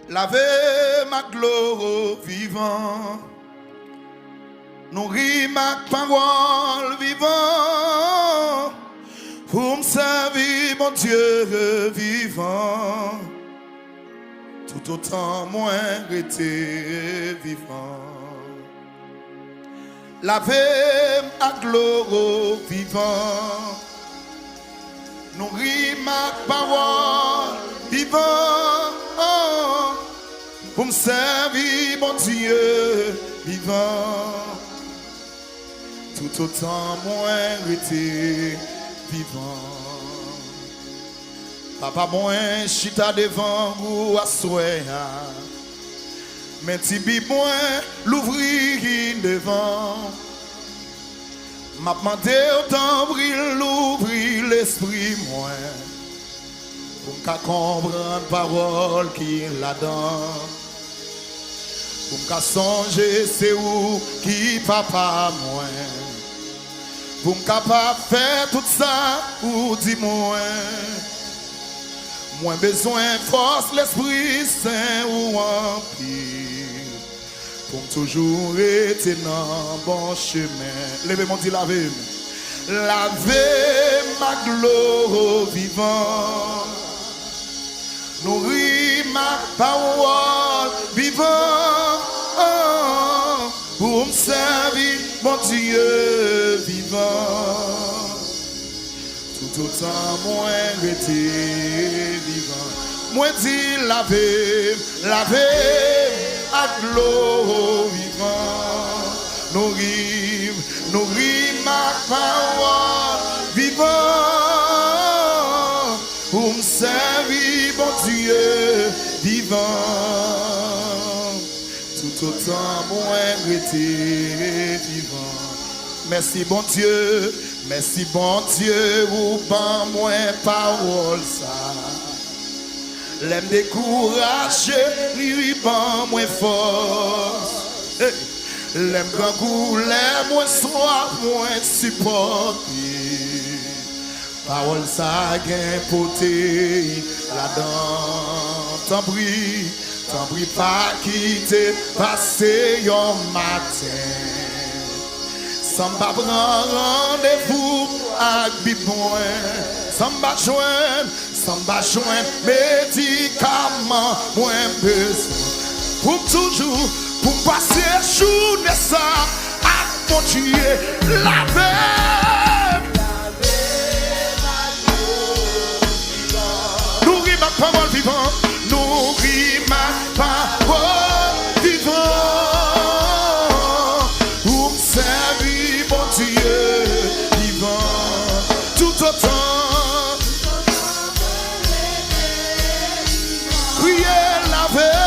Lavez ma gloire vivant, nourris ma parole vivant, pour me servir mon Dieu vivant, tout autant moins été vivant. Lavez ma gloire vivant, nourris ma parole vivant, pour me servir mon Dieu vivant, tout autant moins été vivant. Papa moins chita devant vous à souhait, mais tibi moins l'ouvrir devant. M'a demandé autant l'ouvrir l'esprit moins, pour me comprendre parole qui là-dedans, pour me songer c'est où qui papa moins, pour me capable faire tout ça ou dis-moi, moins besoin force l'esprit saint ou empire, pour me toujours être dans bon chemin. Levez mon dit lavez, lavez ma gloire vivant, nourris ma parole vivant, pour me servir mon Dieu vivant, tout autant moins été vivant. Moi dis lavez, lavez à gloire vivant, nourris ma parole vivant, pour me servir mon Dieu vivant, tout autant moins été vivant. Merci bon Dieu, merci bon Dieu, ou pas moins parole ça. L'aime décourager, lui pas moins force. Hey. L'aime grand goût, l'aime moins soif, moins supporter. Parole ça gain poté là-dedans. T'en prie pas quitter, passer un matin. Sans pas prendre rendez-vous avec bibouin. Sans pas joindre médicaments, moins besoin. Pour toujours, pour passer journée ça, à mon Dieu, laver. Nourris ma parole vivante, nourris ma parole vivante, pour me servir mon Dieu vivant, tout autant. Criez, lavez,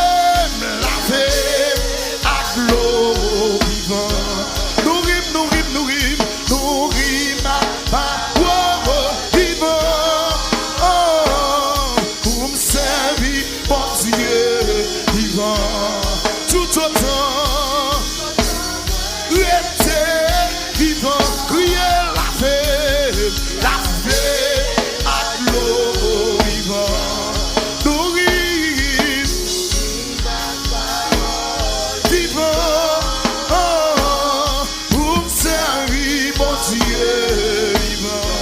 à gloire vivant, nourris ma parole vivant, pour me servir mon Dieu vivant, tout autant rester vivant. Criez, lavez, à gloire vivant, nourris vivant, pour me servir mon Dieu vivant,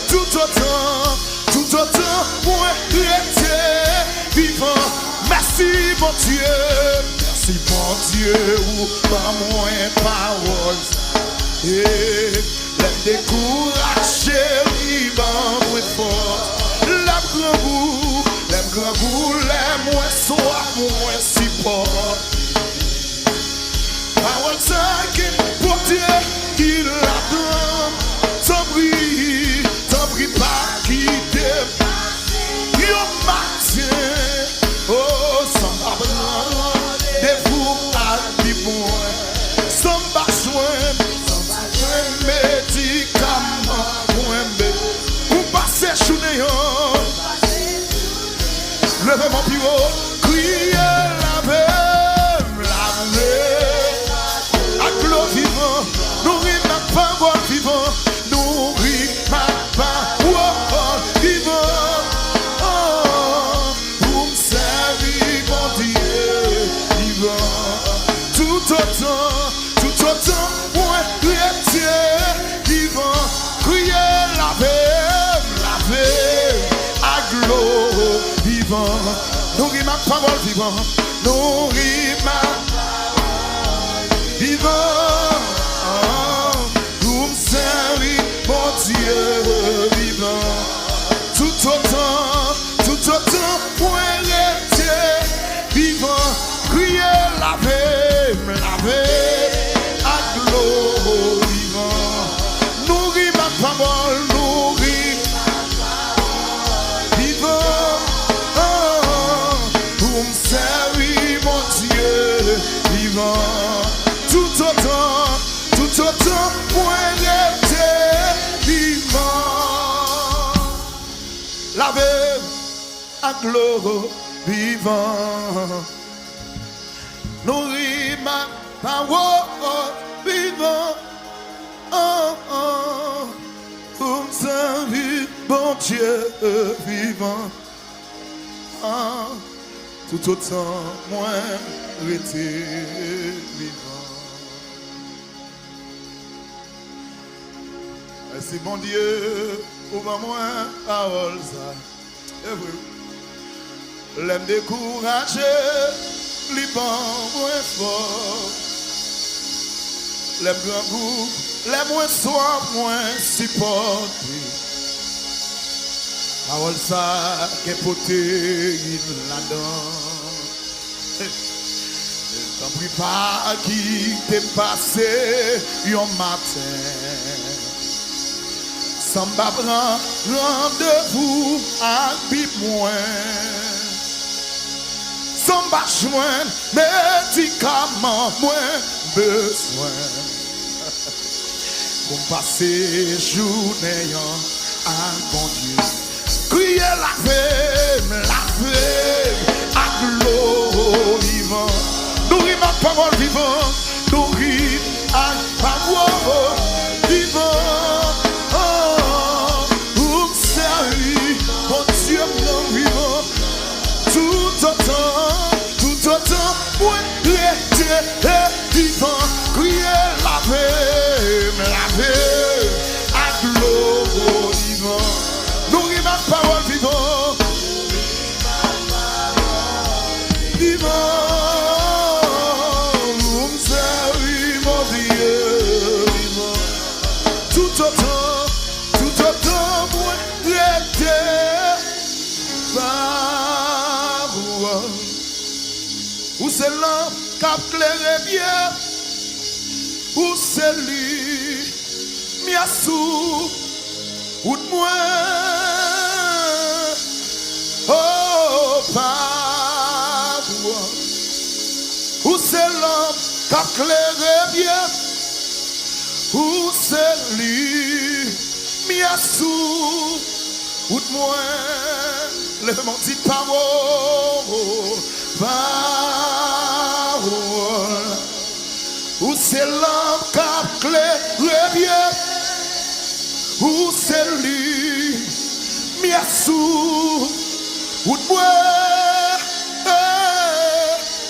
tout autant moi rester vivant. Merci mon Dieu, ou pas moins parole. Et l'aime décourager, vivant moins fort. L'aime grand goût, l'aime moins soif, moins support. Parole ça qui pour Dieu, il la donne. T'en prie pas quitter. Yo matin, oh, sans pas prendre des vous à vivre, sans pas joindre médicaments, pour passer journée, levez mon bureau, criez, lavez, à gloire vivant, nourris ma parole vivant, nourris ma parole vivant, pour me servir mon Dieu. parole vivante, nourris ma parole vivante. Pour me servir, mon Dieu vivant. Tout autant, point rester vivant. Crier, laver, me laver, à l'eau vivant. Nourris ma parole, nourris ma parole vivant. Pour me servir, mon Dieu vivant. Tout autant, point rester vivant. Laver à l'eau vivant. Nourris ma parole vivant. Pour me servir, bon Dieu vivant. Tout autant, moins rester vivant. C'est bon Dieu, ouvre-moi parole ça. Et oui. L'aime décourager, liban moins fort. L'aime grand goût, l'aime moins soif, moins supporté. Parole ça, qu'est poté là-dedans. T'en prie pas qui t'est passé un matin. Sans m'a prendre rendez-vous avec moi. Sans m'a joindre médicaments, moins besoin. Pour passer journée à bon Dieu. Crier la femme, à l'eau vivant. Nourris ma parole vivante, nourris ma parole vivant. Mon Dieu, mon vivant, tout autant, moi, Dieu vivant, crier, laver, à l'eau vivant, nourris ma parole vivant, vous me servir, mon Dieu vivant, tout autant, moi, ou c'est l'homme qui a clairé bien, ou c'est lui, miasou, ou de moi, oh, parole. Ou c'est l'homme qui a clairé bien, ou c'est lui, miasou, ou de moi. Lève mon petit parole, parole. Ou c'est l'homme qui a clairé bien, ou c'est lui, miasou, ou de moi.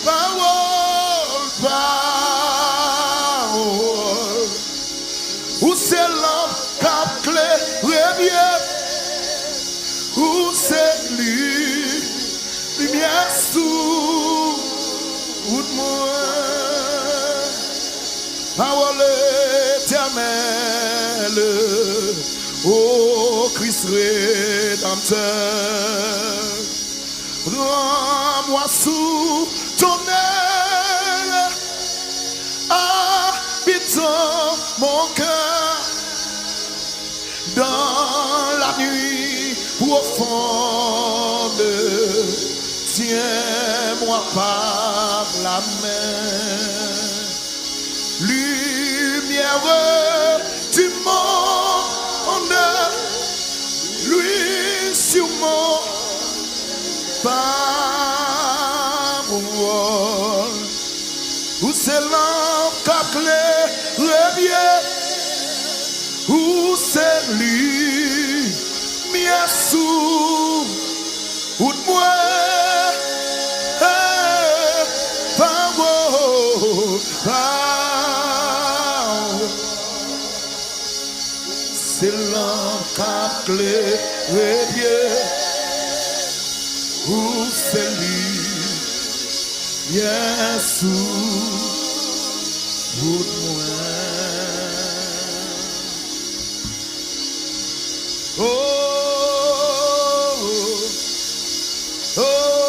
Parole, parole. Ou c'est l'homme qui a clairé bien, ou c'est lui, lumière sous ou de moi. Parole éternelle, ô Christ rédempteur, rends-moi sous ton aile, habitant mon cœur dans la nuit profonde, tiens-moi par la main. Lumière du monde, lui sur mon parole, où c'est l'encapelé revient, où c'est lui, miasou, ou de moi, parole, parole. C'est l'encapelé revient, où c'est lui. Yes, good oh, oh, oh, oh,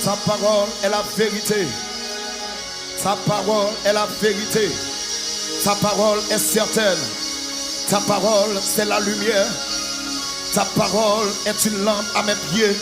Ta parole est la vérité. Ta parole est la vérité. Ta parole est certaine. Ta parole, c'est la lumière. Ta parole est une lampe à mes pieds